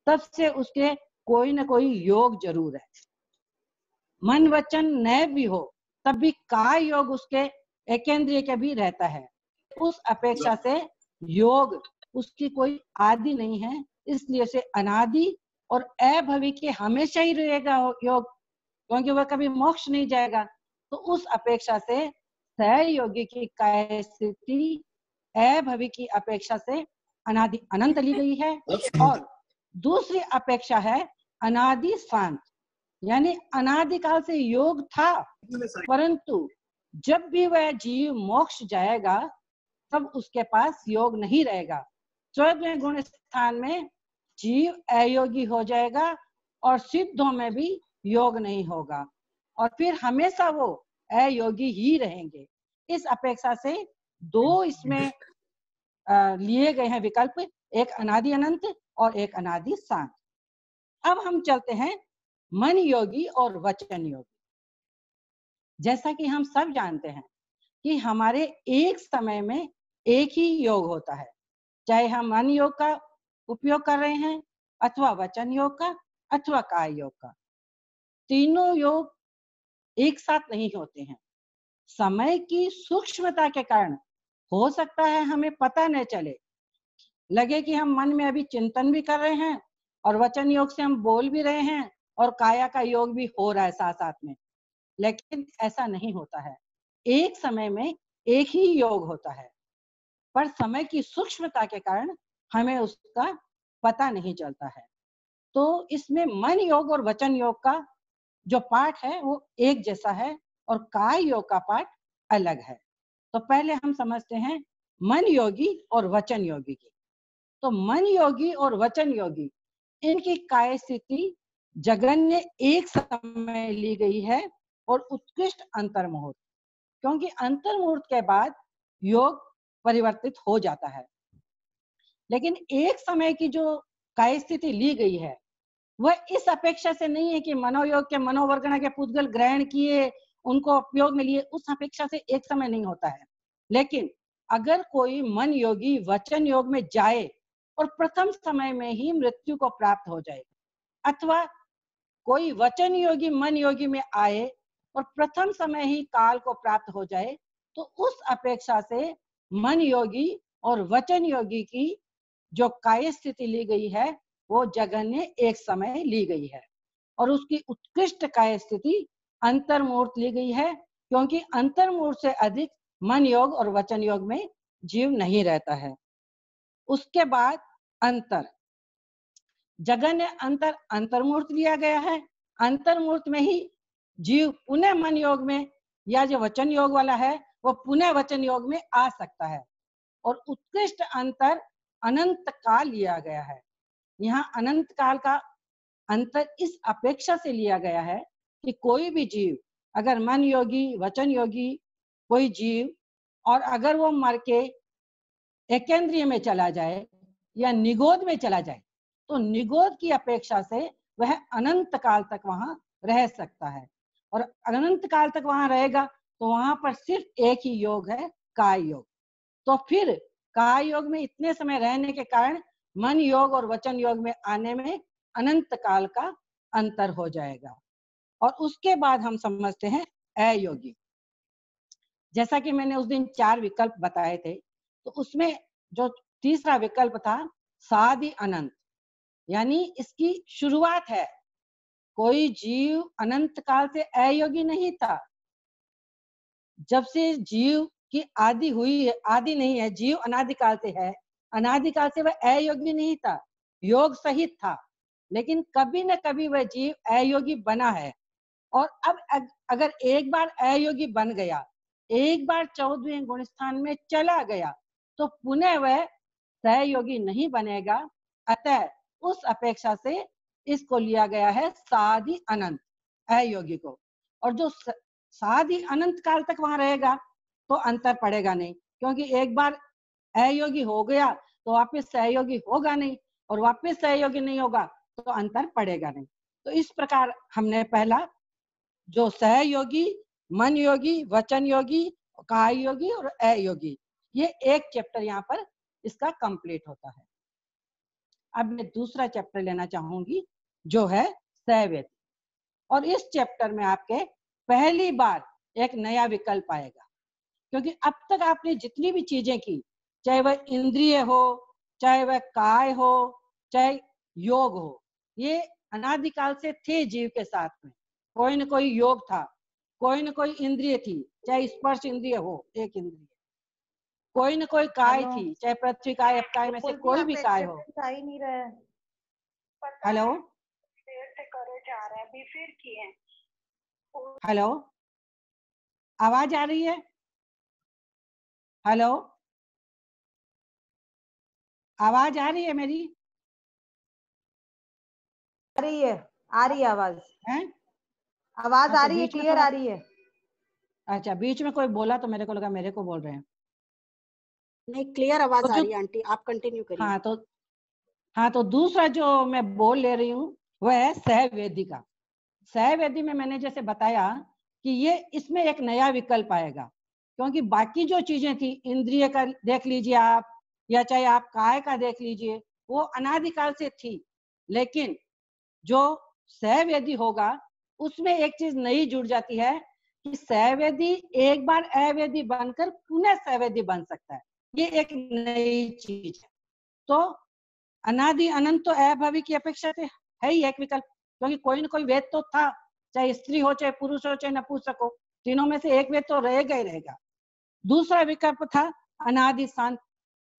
तब से उसके कोई ना कोई योग जरूर है। मन वचन नए भी हो तब भी काय योग उसके एकेंद्रिय के भी रहता है। उस अपेक्षा से योग उसकी कोई आदि नहीं है, इसलिए उसे अनादि और अभवी के हमेशा ही रहेगा योग, क्योंकि वह कभी मोक्ष नहीं जाएगा। तो उस अपेक्षा से सहयोगी की काय स्थिति अभवी की अपेक्षा से अनादि अनंत ली गई है। और दूसरी अपेक्षा है अनादि शांत, यानी अनादिकाल से योग था, परंतु जब भी वह जीव मोक्ष जाएगा तब उसके पास योग नहीं रहेगा। 14वें गुण स्थान में जीव अयोगी हो जाएगा और सिद्धों में भी योग नहीं होगा, और फिर हमेशा वो अयोगी ही रहेंगे। इस अपेक्षा से दो इसमें लिए गए हैं विकल्प, एक अनादि अनंत और एक अनादि शांत। अब हम चलते हैं मन योगी और वचन योगी। जैसा कि हम सब जानते हैं कि हमारे एक समय में एक ही योग होता है, चाहे हम मन योग का उपयोग कर रहे हैं अथवा वचन योग का अथवा काय योग का। तीनों योग एक साथ नहीं होते हैं। समय की सूक्ष्मता के कारण हो सकता है हमें पता न चले, लगे कि हम मन में अभी चिंतन भी कर रहे हैं और वचन योग से हम बोल भी रहे हैं और काया का योग भी हो रहा है साथ साथ में, लेकिन ऐसा नहीं होता है। एक समय में एक ही योग होता है, पर समय की सूक्ष्मता के कारण हमें उसका पता नहीं चलता है। तो इसमें मन योग और वचन योग का जो पाठ है वो एक जैसा है और काय योग का पाठ अलग है। तो पहले हम समझते हैं मन योगी और वचन योगी की। तो मन योगी और वचन योगी, इनकी काय स्थिति जगन्य एक समय ली गई है और उत्कृष्ट अंतर मुहूर्त, क्योंकि अंतर मुहूर्त के बाद योग परिवर्तित हो जाता है। लेकिन एक समय की जो काय स्थिति ली गई है वह इस अपेक्षा से नहीं है कि मनोयोग के मनोवर्गणा के पुद्गल ग्रहण किए, उनको उपयोग में लिए, उस अपेक्षा से एक समय नहीं होता है। लेकिन अगर कोई मन योगी वचन योग में जाए और प्रथम समय में ही मृत्यु को प्राप्त हो जाए, अथवा कोई वचन योगी मन योगी में आए और प्रथम समय ही काल को प्राप्त हो जाए, तो उस अपेक्षा से मन योगी और वचन योगी की जो काय स्थिति ली गई है वो जगन्य एक समय ली गई है। और उसकी उत्कृष्ट काय स्थिति अंतर मुहूर्त ली गई है, क्योंकि अंतर मुहूर्त से अधिक मन योग और वचन योग में जीव नहीं रहता है। उसके बाद अंतर जगन्य अंतर मुहूर्त लिया गया है। अंतर मुहूर्त में ही जीव पुनः मन योग में, या जो वचन योग वाला है वो पुनः वचन योग में आ सकता है। और उत्कृष्ट अंतर अनंत काल लिया गया है। यहाँ अनंत काल का अंतर इस अपेक्षा से लिया गया है कि कोई भी जीव अगर मन योगी वचन योगी कोई जीव, और अगर वो मर के एकेंद्रिय में चला जाए या निगोद में चला जाए, तो निगोद की अपेक्षा से वह अनंत काल तक वहां रह सकता है। और अनंत काल तक वहां रहेगा तो वहां पर सिर्फ एक ही योग है, काय योग। तो फिर काय योग में इतने समय रहने के कारण मन योग और वचन योग में आने में अनंत काल का अंतर हो जाएगा। और उसके बाद हम समझते हैं अयोगी। जैसा कि मैंने उस दिन 4 विकल्प बताए थे, तो उसमें जो तीसरा विकल्प था सादि अनंत, यानी इसकी शुरुआत है। कोई जीव अनंत काल से अयोगी नहीं था। जब से जीव की आदि हुई है, आदि नहीं है, जीव अनादिकाल से है, अनादिकाल से वह अयोगी नहीं था, योग सहित था, लेकिन कभी न कभी वह जीव अयोगी बना है। और अब अगर एक बार अयोगी बन गया, एक बार 14वें गुण स्थान में चला गया, तो पुनः वह सहयोगी नहीं बनेगा। अतः उस अपेक्षा से इसको लिया गया है सादि अनंत अयोगी को। और जो सादि अनंत काल तक वहां रहेगा तो अंतर पड़ेगा नहीं, क्योंकि एक बार अयोगी हो गया तो वापस सहयोगी होगा नहीं, और वापस सहयोगी नहीं होगा तो अंतर पड़ेगा नहीं। तो इस प्रकार हमने पहला जो सहयोगी, मन योगी, वचन योगी, काय योगी और अयोगी, ये एक चैप्टर यहाँ पर इसका कंप्लीट होता है। अब मैं दूसरा चैप्टर लेना चाहूंगी जो है सैवेदी, और इस चैप्टर में आपके पहली बार एक नया विकल्प आएगा, क्योंकि अब तक आपने जितनी भी चीजें की, चाहे वह इंद्रिय हो, चाहे वह काय हो, चाहे योग हो, ये अनादिकाल से थे जीव के साथ में। कोई न कोई योग था, कोई न कोई इंद्रिय थी, चाहे स्पर्श इंद्रिय हो एक इंद्रिय, कोई न कोई काय हेलो, थी, चाहे पृथ्वी काय अपकाय में से बोलती कोई आप भी काय हो। एक्सेप्टेंस आ ही नहीं रहा है। हेलो देर से करे जा रहा है, अभी फिर किए। हेलो, आवाज आ रही है? हेलो, आवाज आ रही है मेरी? आ रही है, आ रही है आवाज। हैं? आवाज हाँ आ तो रही है, बीच में क्लियर थोड़ा, आ रही है। अच्छा बीच में कोई बोला तो मेरे को लगा मेरे को बोल रहे हैं। नहीं, क्लियर आवाज तो आ जो, रही है आंटी, आप कंटिन्यू करिए। हाँ तो दूसरा जो मैं बोल ले रही हूँ वह है सहवेदी का। सहवेदी में मैंने जैसे बताया कि ये इसमें एक नया विकल्प आएगा, क्योंकि बाकी जो चीजें थी, इंद्रिय का देख लीजिए आप, या चाहे आप काय का देख लीजिए, वो अनादिकाल से थी। लेकिन जो सहवेदी होगा उसमें एक चीज नई जुड़ जाती है कि सहवेदी एक बार अवेदी बनकर पुनः सहवेदी बन सकता है। ये एक नई चीज है। तो अनादि अनंत तो अभवि की अपेक्षा से है ही एक विकल्प, क्योंकि कोई ना कोई वेद तो था, चाहे स्त्री हो, चाहे पुरुष हो, चाहे नपुंसक हो, तीनों में से एक वेद तो रहेगा ही रहेगा। दूसरा विकल्प था अनादि शांत,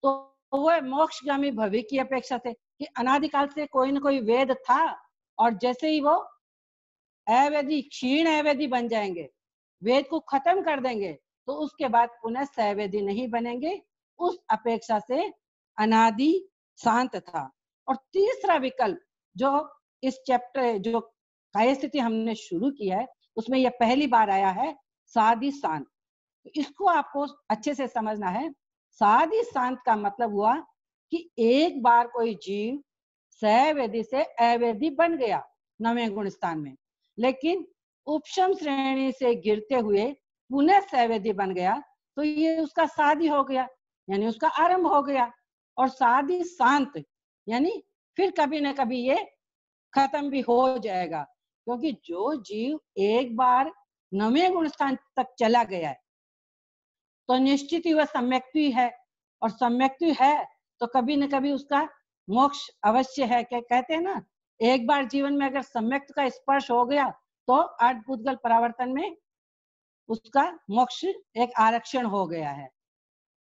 तो वह मोक्षगामी भवि की अपेक्षा से कि अनादिकाल से कोई ना कोई वेद था, और जैसे ही वो अवैधी क्षीण अवैधी बन जाएंगे, वेद को खत्म कर देंगे, तो उसके बाद पुनः सैवेदी नहीं बनेंगे, उस अपेक्षा से अनादि शांत था। और तीसरा विकल्प जो इस चैप्टर जो काय स्थिति हमने शुरू किया है उसमें यह पहली बार आया है, सादि शांत। इसको आपको अच्छे से समझना है। सादि शांत का मतलब हुआ कि एक बार कोई जीव सवेदी से अवेदी बन गया 9वें गुण स्थान में, लेकिन उपशम श्रेणी से गिरते हुए पुनः सवेदी बन गया, तो ये उसका सादी हो गया, यानी उसका आरंभ हो गया। और सादी शांत यानी फिर कभी ना कभी ये खत्म भी हो जाएगा, क्योंकि जो जीव एक बार 9वें गुण स्थान तक चला गया है तो निश्चित ही वह सम्यक्ति है, और सम्यक्ति है तो कभी न कभी उसका मोक्ष अवश्य है। क्या कहते हैं ना, एक बार जीवन में अगर सम्यक्त का स्पर्श हो गया तो अर्धपुद्गल परावर्तन में उसका मोक्ष एक आरक्षण हो गया है।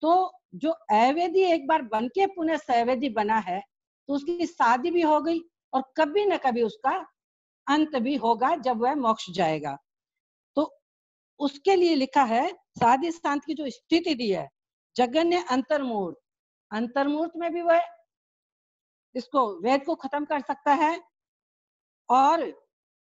तो जो अवैधी एक बार बन के पुनः सवेदी बना है तो उसकी शादी भी हो गई, और कभी न कभी उसका अंत भी होगा जब वह मोक्ष जाएगा। तो उसके लिए लिखा है, साधि शांत की जो स्थिति दी है, जगन्य अंतर्मूर्त, अंतर्मूर्त में भी वह इसको वेद को खत्म कर सकता है, और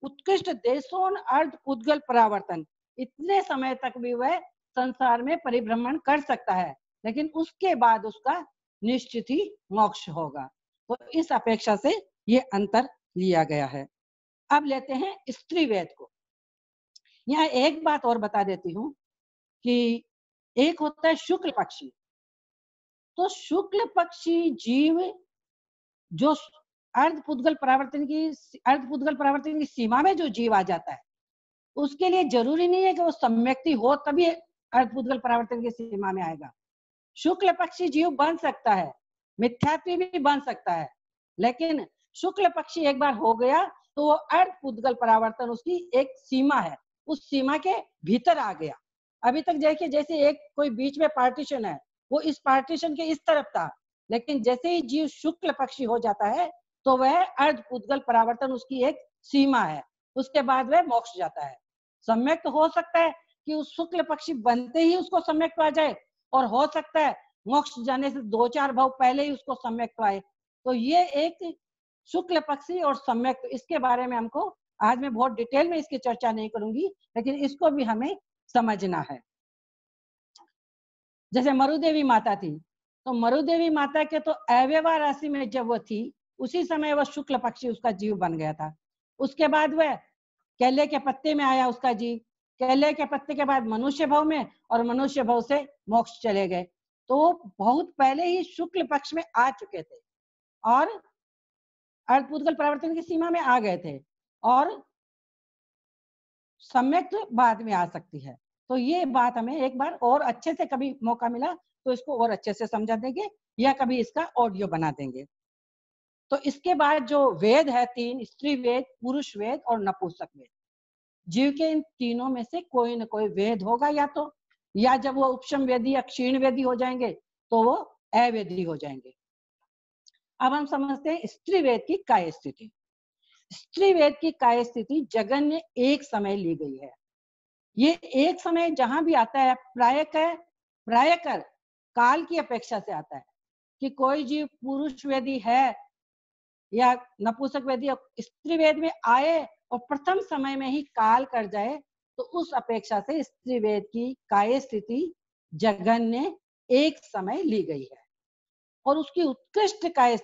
उत्कृष्ट देशों अर्ध उद्गल परावर्तन, इतने समय तक भी वह संसार में परिभ्रमण कर सकता है, लेकिन उसके बाद उसका निश्चित ही मोक्ष होगा। तो इस अपेक्षा से ये अंतर लिया गया है। अब लेते हैं स्त्री वेद को। यहाँ एक बात और बता देती हूँ कि एक होता है शुक्ल पक्षी, तो शुक्ल पक्षी जीव जो अर्धपुद्गल परावर्तन की सीमा में जो जीव आ जाता है, उसके लिए जरूरी नहीं है कि वो सम्यक्ति हो तभी अर्धपुद्गल परावर्तन की सीमा में आएगा। शुक्ल पक्षी जीव बन सकता है, मिथ्यात्वी भी बन सकता है, लेकिन शुक्ल पक्षी एक बार हो गया तो वो अर्धपुद्गल परावर्तन उसकी एक सीमा है, उस सीमा के भीतर आ गया। अभी तक देखिए, जैसे एक कोई बीच में पार्टीशन है, वो इस पार्टीशन के इस तरफ था, लेकिन जैसे ही जीव शुक्ल पक्षी हो जाता है तो वह अर्धपुद्गल परावर्तन उसकी एक सीमा है, उसके बाद वह मोक्ष जाता है। सम्यक हो सकता है कि उस शुक्ल पक्षी बनते ही उसको सम्यक आ जाए, और हो सकता है मोक्ष जाने से 2-4 भाव पहले ही उसको सम्यक आए। तो ये एक शुक्ल पक्षी और सम्यक, इसके बारे में हमको आज मैं बहुत डिटेल में इसकी चर्चा नहीं करूंगी, लेकिन इसको भी हमें समझना है। जैसे मरुदेवी माता थी, तो मरुदेवी माता के तो अव्यवा राशि में जब वह थी उसी समय वह शुक्ल पक्षी उसका जीव बन गया था। उसके बाद वह केले के पत्ते में आया उसका जीव, केले के पत्ते के बाद मनुष्य भाव में, और मनुष्य भाव से मोक्ष चले गए। तो बहुत पहले ही शुक्ल पक्ष में आ चुके थे, और अर्धपूतगल परावर्तन की सीमा में आ गए थे और सम्यक बाद में आ सकती है। तो ये बात हमें एक बार और अच्छे से कभी मौका मिला तो इसको और अच्छे से समझा देंगे या कभी इसका ऑडियो बना देंगे। तो इसके बाद जो वेद है 3, स्त्री वेद, पुरुष वेद और नपुंसक वेद, जीव के इन तीनों में से कोई न कोई वेद होगा, या जब वो उपशम वेदी या क्षीण वेदी हो जाएंगे तो वो अवेदी हो जाएंगे। अब हम समझते हैं स्त्री वेद की काय स्थिति। स्त्री वेद की काय स्थिति जगन्य एक समय ली गई है। ये एक समय जहां भी आता है प्रायकर काल की अपेक्षा से आता है कि कोई जीव पुरुष वेदी है या नपुंसक वेदी या स्त्री वेद में आए और प्रथम समय में ही काल कर जाए, तो उस अपेक्षा से स्त्री वेद की काय स्थिति जगन्य एक समय ली गई है। और उसकी उत्कृष्ट काय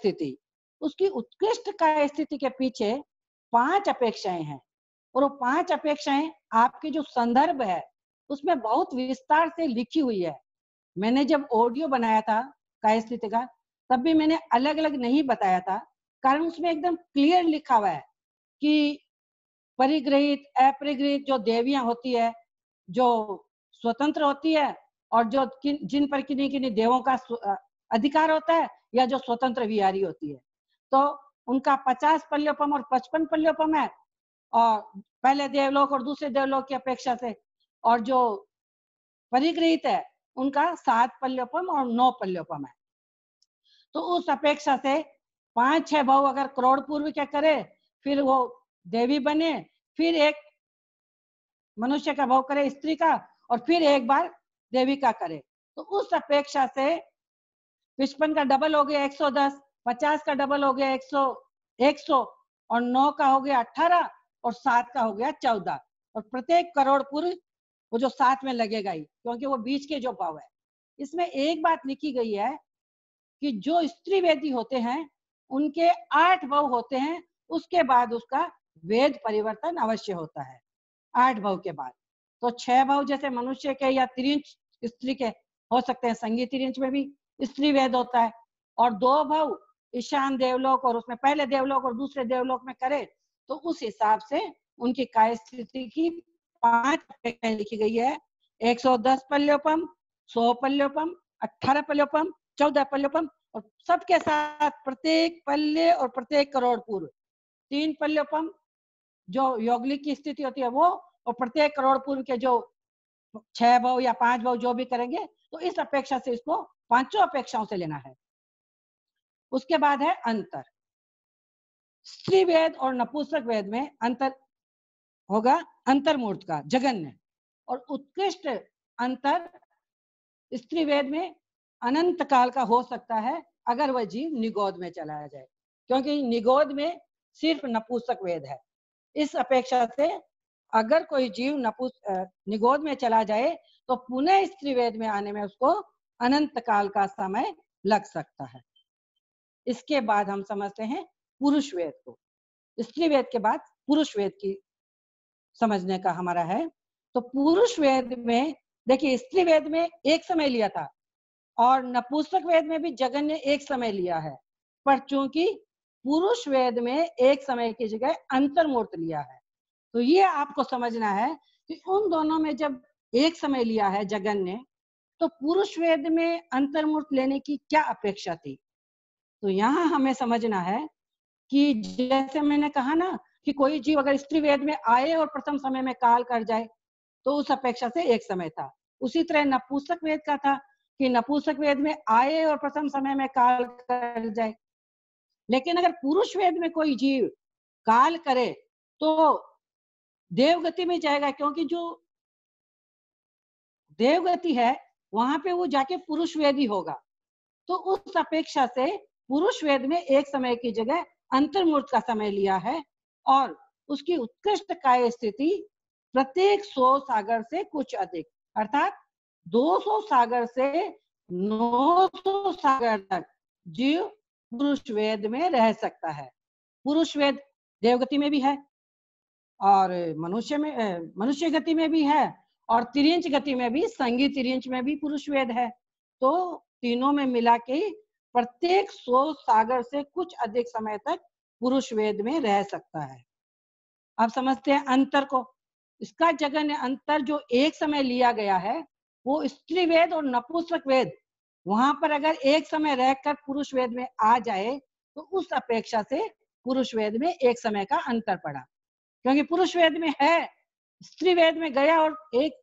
स्थिति के पीछे 5 अपेक्षाएं हैं, और वो 5 अपेक्षाएं आपके जो संदर्भ है उसमें बहुत विस्तार से लिखी हुई है। मैंने जब ऑडियो बनाया था काय स्थिति का, तब भी मैंने अलग अलग नहीं बताया था, कारण उसमें एकदम क्लियर लिखा हुआ है कि परिग्रहित अपरिग्रहित जो देवियां होती है, जो स्वतंत्र होती है, और जो जिन पर किन्हीं किन्हीं देवों का अधिकार होता है, या जो स्वतंत्र विहारी होती है, तो उनका 50 पल्योपम और 55 पल्योपम है, और पहले देवलोक और दूसरे देवलोक की अपेक्षा से। और जो परिग्रहित है उनका 7 पल्योपम और 9 पल्योपम है। तो उस अपेक्षा से 5-6 भाव अगर करोड़ पूर्व क्या करे, फिर वो देवी बने, फिर एक मनुष्य का भाव करे स्त्री का, और फिर एक बार देवी का करे, तो उस अपेक्षा से 55 का डबल हो गया 110, 50 का डबल हो गया 100, और 9 का हो गया 18, और 7 का हो गया 14। और प्रत्येक करोड़ पूर्व वो जो 7 में लगेगा ही, क्योंकि वो बीच के जो भाव है। इसमें एक बात लिखी गई है कि जो स्त्री वेदी होते हैं उनके 8 भाव होते हैं, उसके बाद उसका वेद परिवर्तन अवश्य होता है 8 भाव के बाद। तो 6 भाव जैसे मनुष्य के या तिरिंच स्त्री के हो सकते हैं, संगीत तिरिंच में भी स्त्री वेद होता है, और 2 भाव ईशान देवलोक और उसमें पहले देवलोक और दूसरे देवलोक में करे, तो उस हिसाब से उनकी काय स्थिति की 5 लिखी गई है। 110 पल्योपम, 100 पल्योपम, 18 पल्योपम, 14 पल्योपम, और सबके साथ प्रत्येक पल्ले और प्रत्येक करोड़ पूर्व 3 पल्योपम जो यौगिक की स्थिति होती है वो, और प्रत्येक करोड़ पूर्व के जो 6 भाव या 5 भाव जो भी करेंगे, तो इस अपेक्षा से इसको 5 अपेक्षाओं से लेना है। उसके बाद है अंतर। स्त्री वेद और नपुंसक वेद में अंतर होगा अंतर्मूर्त का, जगन्य। और उत्कृष्ट अंतर स्त्री वेद में अनंत काल का हो सकता है अगर वह जीव निगोद में चला जाए, क्योंकि निगोद में सिर्फ नपुंसक वेद है। इस अपेक्षा से अगर कोई जीव निगोद में चला जाए तो पुनः स्त्री वेद में आने में उसको अनंत काल का समय लग सकता है। इसके बाद हम समझते हैं पुरुष वेद को। स्त्री वेद के बाद पुरुष वेद की समझने का हमारा है। तो पुरुष वेद में देखिए, स्त्री वेद में एक समय लिया था और नपुंसक वेद में भी जगन्य एक समय लिया है, पर चूंकि पुरुष वेद में एक समय की जगह अंतर्मूर्त लिया है, तो ये आपको समझना है कि उन दोनों में जब एक समय लिया है जगन्य, तो पुरुष वेद में अंतर्मूर्त लेने की क्या अपेक्षा थी। तो यहाँ हमें समझना है कि जैसे मैंने कहा ना कि कोई जीव अगर स्त्री वेद में आए और प्रथम समय में काल कर जाए, तो उस अपेक्षा से एक समय था। उसी तरह नपुंसक वेद का था कि नपुंसक वेद में आए और प्रथम समय में काल कर जाए। लेकिन अगर पुरुष वेद में कोई जीव काल करे तो देवगति में जाएगा, क्योंकि जो देवगति है वहां पे वो जाके पुरुष वेद ही होगा। तो उस अपेक्षा से पुरुष वेद में एक समय की जगह अंतर्मूर्त का समय लिया है, और उसकी उत्कृष्ट काय स्थिति प्रत्येक 100 सागर से कुछ अधिक, अर्थात 200 सागर से 900 सागर तक जीव पुरुष वेद में रह सकता है। पुरुष वेद देवगति में भी है, और मनुष्य गति में भी है, और तिरिंच गति में भी, संगीत तिरिंच में भी पुरुष वेद है। तो तीनों में मिला के प्रत्येक 100 सागर से कुछ अधिक समय तक पुरुष वेद में रह सकता है। अब समझते हैं अंतर को। इसका जगन्य अंतर जो एक समय लिया गया है वो स्त्री वेद और नपुंसक वेद, वहां पर अगर एक समय रहकर पुरुष वेद में आ जाए तो उस अपेक्षा से पुरुष वेद में एक समय का अंतर पड़ा। क्योंकि पुरुष वेद में है, स्त्री वेद में गया और एक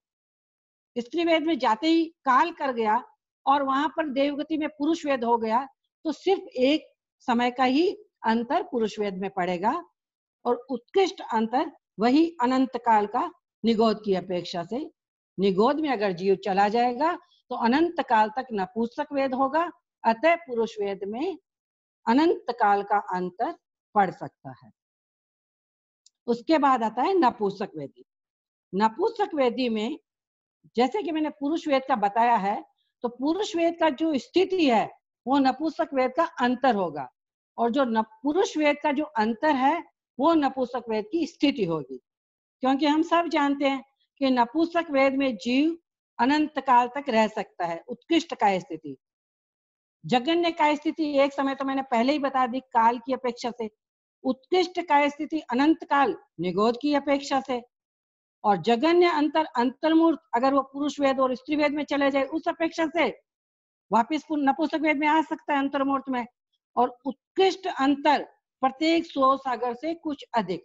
स्त्री वेद में जाते ही काल कर गया और वहां पर देवगति में पुरुष वेद हो गया, तो सिर्फ एक समय का ही अंतर पुरुष वेद में पड़ेगा और उत्कृष्ट अंतर वही अनंत काल का निगोद की अपेक्षा से। निगोद में अगर जीव चला जाएगा तो अनंत काल तक नपुंसक वेद होगा, अतः पुरुष वेद में अनंत काल का अंतर पड़ सकता है। उसके बाद आता है नपुंसक वेदी। नपुंसक वेदी में जैसे कि मैंने पुरुष वेद का बताया है, तो पुरुष वेद का जो स्थिति है वो नपुंसक वेद का अंतर होगा और जो पुरुष वेद का जो अंतर है वो नपुंसक वेद की स्थिति होगी। क्योंकि हम सब जानते हैं कि नपुंसक वेद में जीव अनंत काल तक रह सकता है, उत्कृष्ट काय स्थिति। जगन्य काय स्थिति एक समय तो मैंने पहले ही बता दी काल की अपेक्षा से, उत्कृष्ट काय स्थिति अनंत काल निगोद की अपेक्षा से, और जगन्य अंतर अंतर्मूर्त अगर वो पुरुष वेद और स्त्री वेद में चले जाए उस अपेक्षा से वापिस नपुंसक वेद में आ सकता है अंतर्मूर्त में। और उत्कृष्ट अंतर प्रत्येक 100 सागर से कुछ अधिक,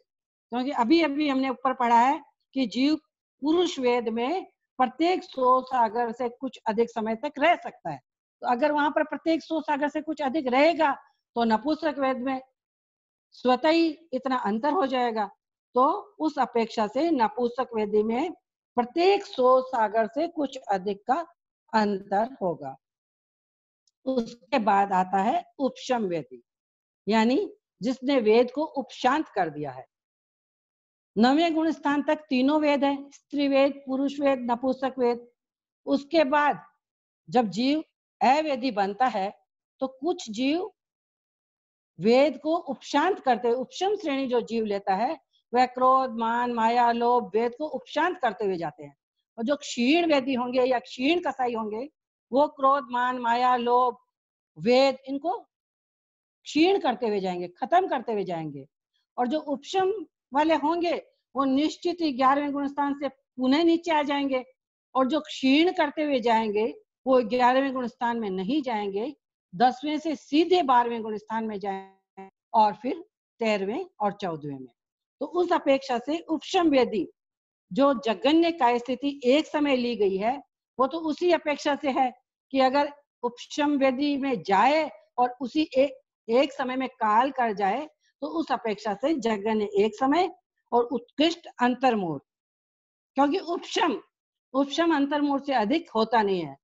क्योंकि अभी अभी हमने ऊपर पढ़ा है कि जीव पुरुष वेद में प्रत्येक 100 सागर से कुछ अधिक समय तक रह सकता है। तो अगर वहां पर प्रत्येक 100 सागर से कुछ अधिक रहेगा तो नपुंसक वेद में स्वतः ही इतना अंतर हो जाएगा। तो उस अपेक्षा से नपुंसक वेदी में प्रत्येक 100 सागर से कुछ अधिक का अंतर होगा। उसके बाद आता है उपशम वेदी, यानी जिसने वेद को उपशांत कर दिया है। 9वें गुण स्थान तक तीनों वेद है, स्त्री वेद, पुरुष वेद, नपुंसक वेद। उसके बाद जब जीव अवेदी बनता है तो कुछ जीव वेद को उपशांत करते हुए, उपशम श्रेणी जो जीव लेता है वह क्रोध, मान, माया, लोभ वेद को उपशांत करते हुए जाते हैं। और जो क्षीण वेदी होंगे या क्षीण कसाई होंगे वो क्रोध, मान, माया, लोभ वेद इनको क्षीण करते हुए जाएंगे, खत्म करते हुए जाएंगे। और जो उपशम वाले होंगे वो निश्चित ही 11वें गुण स्थान से पुनः नीचे आ जाएंगे, और जो क्षीण करते हुए जाएंगे वो 11वें गुण स्थान में नहीं जाएंगे, 10वें से सीधे 12वें गुण स्थान में जाएंगे और फिर 13वें और 14वें में। तो उस अपेक्षा से उपशम वेदी जो जगन्य काय स्थिति एक समय ली गई है वो तो उसी अपेक्षा से है कि अगर उपशम वेदी में जाए और उसी एक समय में काल कर जाए तो उस अपेक्षा से जगन्य एक समय और उत्कृष्ट अंतर्मूर्त, क्योंकि उपशम अंतर्मूर्त से अधिक होता नहीं है।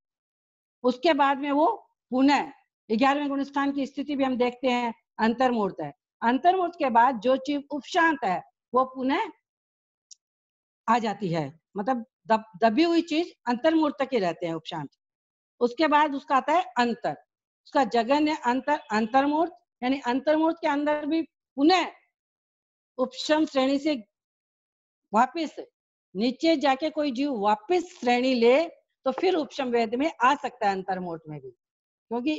उसके बाद में वो पुनः 11वें गुण स्थान की स्थिति भी हम देखते हैं, अंतर्मूर्त है। अंतर्मूर्त के बाद जो चीज उपशांत है वो पुनः आ जाती है, मतलब दबी हुई चीज अंतर्मूर्त तक ही रहते हैं उपशांत। उसके बाद उसका आता है अंतर, उसका जगन्य अंतर अंतर्मूर्त, यानी अंतर्मूर्त के अंदर भी पुनः उपशम श्रेणी से वापिस नीचे जाके कोई जीव वापिस श्रेणी ले तो फिर उपशम वेद में आ सकता है अंतर्मूर्त में भी, क्योंकि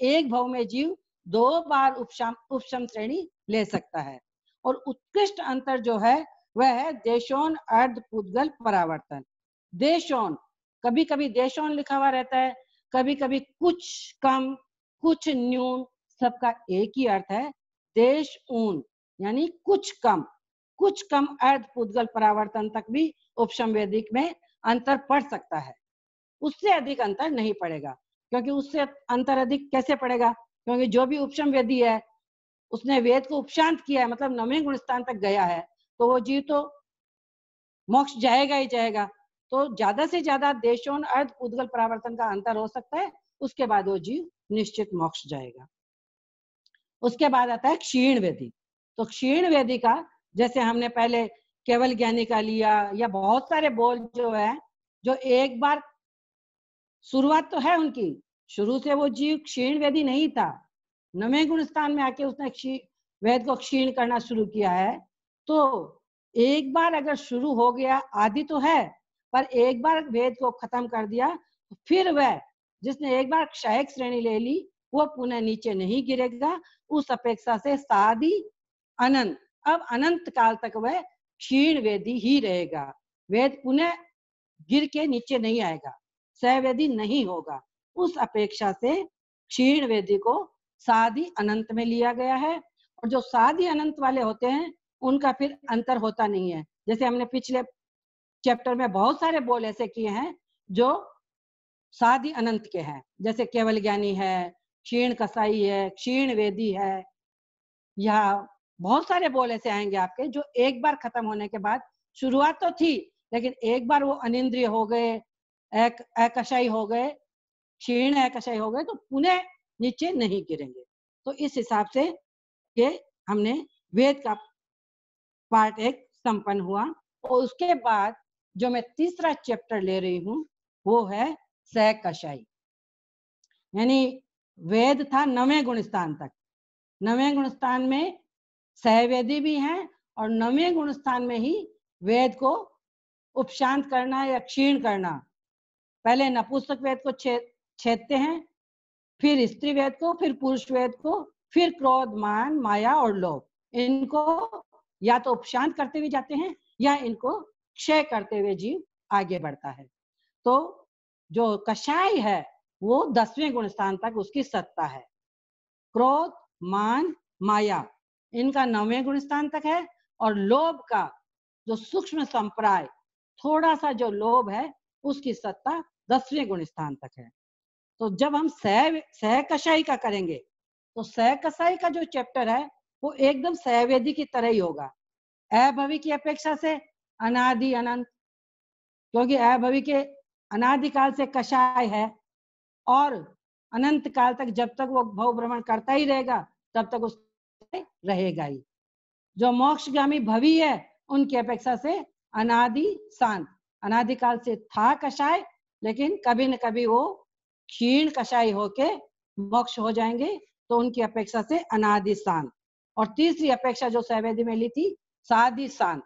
एक भव में जीव 2 बार उपशम श्रेणी ले सकता है। और उत्कृष्ट अंतर जो है वह है देशोन अर्ध पुद्गल परावर्तन। देशोन, कभी कभी देशोन लिखा हुआ रहता है, कभी कभी कुछ कम कुछ न्यून, सबका एक ही अर्थ है देश ऊन, यानी कुछ कम अर्ध पुद्गल परावर्तन तक भी उपशम वेदिक में अंतर पड़ सकता है, उससे अधिक अंतर नहीं पड़ेगा। क्योंकि उससे अंतर अधिक कैसे पड़ेगा, क्योंकि जो भी उपशम वेदी है उसने वेद को उपशांत किया है, मतलब 9वें गुण स्थान तक गया है, तो वो जीव तो मोक्ष जाएगा ही जाएगा। तो ज्यादा से ज्यादा देशोन अर्ध पुद्गल परावर्तन का अंतर हो सकता है, उसके बाद वो जीव निश्चित मोक्ष जाएगा। उसके बाद आता है क्षीण वेदी। तो क्षीण वेदी का जैसे हमने पहले केवल ज्ञानी का लिया, या बहुत सारे बोल जो है जो एक बार शुरुआत तो है उनकी, शुरू से वो जीव क्षीण वेदी नहीं था, 9वें गुण स्थान में आके उसने वेद को क्षीण करना शुरू किया है। तो एक बार अगर शुरू हो गया, आदि तो है, पर एक बार वेद को खत्म कर दिया तो फिर वह जिसने एक बार क्षयक श्रेणी ले ली वो पुनः नीचे नहीं गिरेगा। उस अपेक्षा से सादी अनंत। अब अनंत काल तक वह क्षीण वेदी ही रहेगा, वेद पुनः गिर के नीचे नहीं आएगा, सवेदी नहीं होगा। उस अपेक्षा से क्षीण वेदी को साधी अनंत में लिया गया है। और जो साधी अनंत वाले होते हैं उनका फिर अंतर होता नहीं है। जैसे हमने पिछले चैप्टर में बहुत सारे बोल ऐसे किए हैं जो साधी अनंत के हैं, जैसे केवल ज्ञानी है, क्षीण कसाई है, क्षीण वेदी है, या बहुत सारे बोल ऐसे आएंगे आपके जो एक बार खत्म होने के बाद, शुरुआत तो थी लेकिन एक बार वो अनिंद्रिय हो गए, अकशाई हो गए, क्षीण अकशाई हो गए, तो पुनः नीचे नहीं गिरेंगे। तो इस हिसाब से ये हमने वेद का पार्ट एक संपन्न हुआ। और उसके बाद जो मैं तीसरा चैप्टर ले रही हूँ वो है सहकशाई, यानी वेद था 9वें गुणस्थान तक। 9वें गुणस्थान में सहवेदी भी हैं और 9वें गुणस्थान में ही वेद को उपशांत करना या क्षीण करना। पहले नपुंसक वेद को छेदते हैं, फिर स्त्री वेद को, फिर पुरुष वेद को, फिर क्रोध, मान, माया और लोभ, इनको या तो उपशांत करते हुए जाते हैं या इनको क्षय करते हुए जीव आगे बढ़ता है। तो जो कषाय है वो 10वें गुणस्थान तक उसकी सत्ता है। क्रोध, मान, माया इनका 9वें गुणस्थान तक है। और लोभ का जो सूक्ष्म संप्राय, थोड़ा सा जो लोभ है, उसकी सत्ता 10वें गुणस्थान तक है। तो जब हम सहकशाई का करेंगे तो सहकशाई का जो चैप्टर है वो एकदम सहवेदी की तरह ही होगा, अभवि की अपेक्षा से अनादि अनंत, क्योंकि अभवि के अनादिकाल से कषाय है और अनंत काल तक जब तक वो भव भ्रमण करता ही रहेगा तब तक उस रहेगा ही। जो मोक्षगामी भवी है उनकी अपेक्षा से अनादि शांत, अनादिकाल से था कषाय लेकिन कभी न कभी वो क्षीण कषाय होके मोक्ष हो जाएंगे, तो उनकी अपेक्षा से अनादि शांत। और तीसरी अपेक्षा जो सहवेदी में ली थी साधि शांत,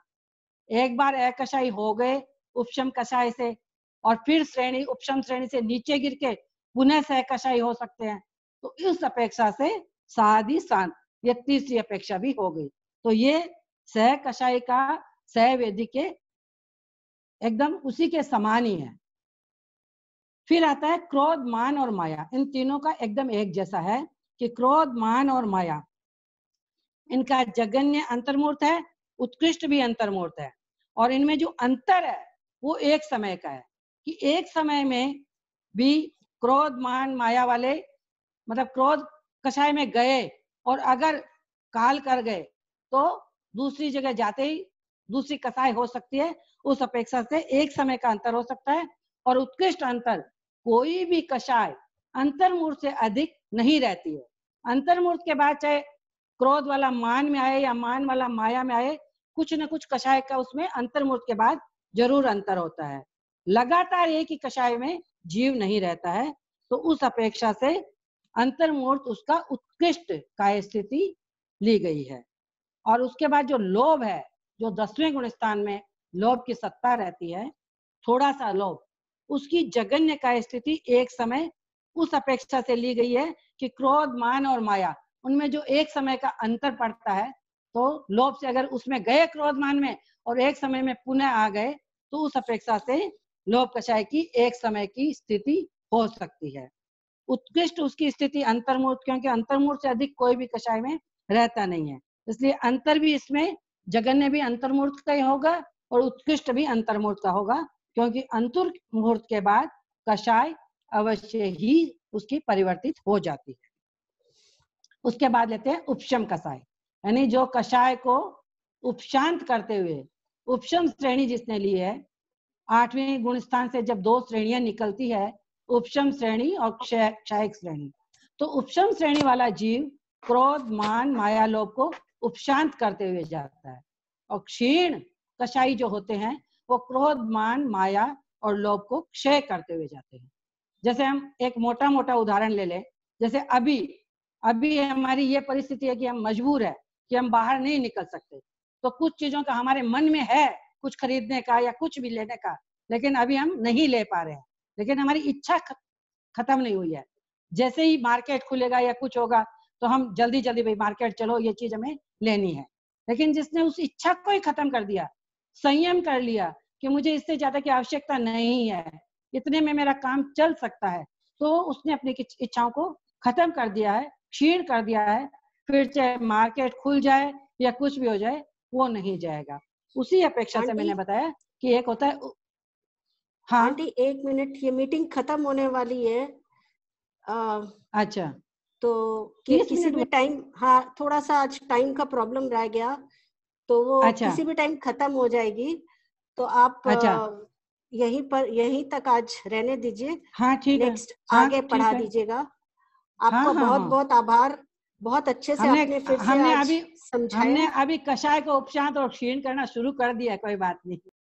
एक बार अकषाय हो गए उपशम कषाय से और फिर श्रेणी उपशम श्रेणी से नीचे गिर के पुनः सहकषाय हो सकते हैं, तो इस अपेक्षा से साधि शांत ये तीसरी अपेक्षा भी हो गई। तो ये सहकषाय का सहवेदी के एकदम उसी के समान ही है। फिर आता है क्रोध, मान और माया। इन तीनों का एकदम एक जैसा है कि क्रोध, मान और माया इनका जगन्य अंतर्मूर्त है, उत्कृष्ट भी अंतर्मूर्त है। और इनमें जो अंतर है वो एक समय का है कि एक समय में भी क्रोध, मान, माया वाले मतलब क्रोध कषाय में गए और अगर काल कर गए तो दूसरी जगह जाते ही दूसरी कषाय हो सकती है, उस अपेक्षा से एक समय का अंतर हो सकता है। और उत्कृष्ट अंतर, कोई भी कषाय अंतर्मूर्त से अधिक नहीं रहती है। अंतर्मूर्त के बाद चाहे क्रोध वाला मान में आए या मान वाला माया में आए, कुछ न कुछ कषाय का उसमें अंतर्मूर्त के बाद जरूर अंतर होता है। लगातार एक ही कषाय में जीव नहीं रहता है, तो उस अपेक्षा से अंतर्मूर्त उसका उत्कृष्ट काय स्थिति ली गई है। और उसके बाद जो लोभ है, जो 10वें गुणस्थान में लोभ की सत्ता रहती है, थोड़ा सा लोभ, उसकी जगन्य काय स्थिति एक समय उस अपेक्षा से ली गई है कि क्रोध, मान और माया उनमें जो एक समय का अंतर पड़ता है, तो लोभ से अगर उसमें गए क्रोध मान में और एक समय में पुनः आ गए, तो उस अपेक्षा से लोभ कषाय की एक समय की स्थिति हो सकती है। उत्कृष्ट उसकी स्थिति अंतर्मूर्त, क्योंकि अंतर्मूर्त से अधिक कोई भी कषाय में रहता नहीं है, इसलिए अंतर भी इसमें जगन्य भी अंतर्मूर्त का ही होगा और उत्कृष्ट भी अंतर्मूर्त का होगा, क्योंकि अंतर्मूर्त के बाद कषाय अवश्य ही उसकी परिवर्तित हो जाती है। उसके बाद लेते हैं उपशम कषाय, यानी जो कषाय को उपशांत करते हुए उपशम श्रेणी जिसने ली है, 8वें गुणस्थान से जब 2 श्रेणियां निकलती है, उपशम श्रेणी और क्षयिक श्रेणी, तो उपशम श्रेणी वाला जीव क्रोध, मान, माया, लोभ को उपशांत करते हुए जाता है। और क्षीण कषाई जो होते हैं वो क्रोध, मान, माया और लोभ को क्षय करते हुए जाते हैं। जैसे हम एक मोटा मोटा उदाहरण ले लें, जैसे अभी हमारी ये परिस्थिति है कि हम मजबूर है कि हम बाहर नहीं निकल सकते, तो कुछ चीजों का हमारे मन में है कुछ खरीदने का या कुछ भी लेने का, लेकिन अभी हम नहीं ले पा रहे हैं, लेकिन हमारी इच्छा खत्म नहीं हुई है। जैसे ही मार्केट खुलेगा या कुछ होगा तो हम जल्दी जल्दी भाई मार्केट चलो, ये चीज हमें लेनी है, लेकिन जिसने उस इच्छा को ही खत्म कर दिया, संयम कर लिया कि मुझे इससे ज्यादा की आवश्यकता नहीं है, इतने में मेरा काम चल सकता है, तो उसने अपनी इच्छाओं को खत्म कर दिया है, क्षीण कर दिया है। फिर चाहे मार्केट खुल जाए या कुछ भी हो जाए, वो नहीं जाएगा। उसी अपेक्षा से मैंने बताया कि एक होता है। हाँ आंटी 1 मिनट, ये मीटिंग खत्म होने वाली है। अच्छा, तो 30 किसी मिनट भी टाइम, हाँ थोड़ा सा आज टाइम का प्रॉब्लम रह गया, तो वो अच्छा किसी भी टाइम खत्म हो जाएगी। तो आप अच्छा, यहीं तक आज रहने दीजिए, हाँ ठीक है, नेक्स्ट हाँ आगे ठीक पढ़ा है, दीजिएगा। हाँ आपका हाँ बहुत हाँ। बहुत आभार, बहुत अच्छे से हमने आपने फिर से हमने आज अभी समझाया। हमने अभी कषाय को उपशांत और क्षीण करना शुरू कर दिया, कोई बात नहीं।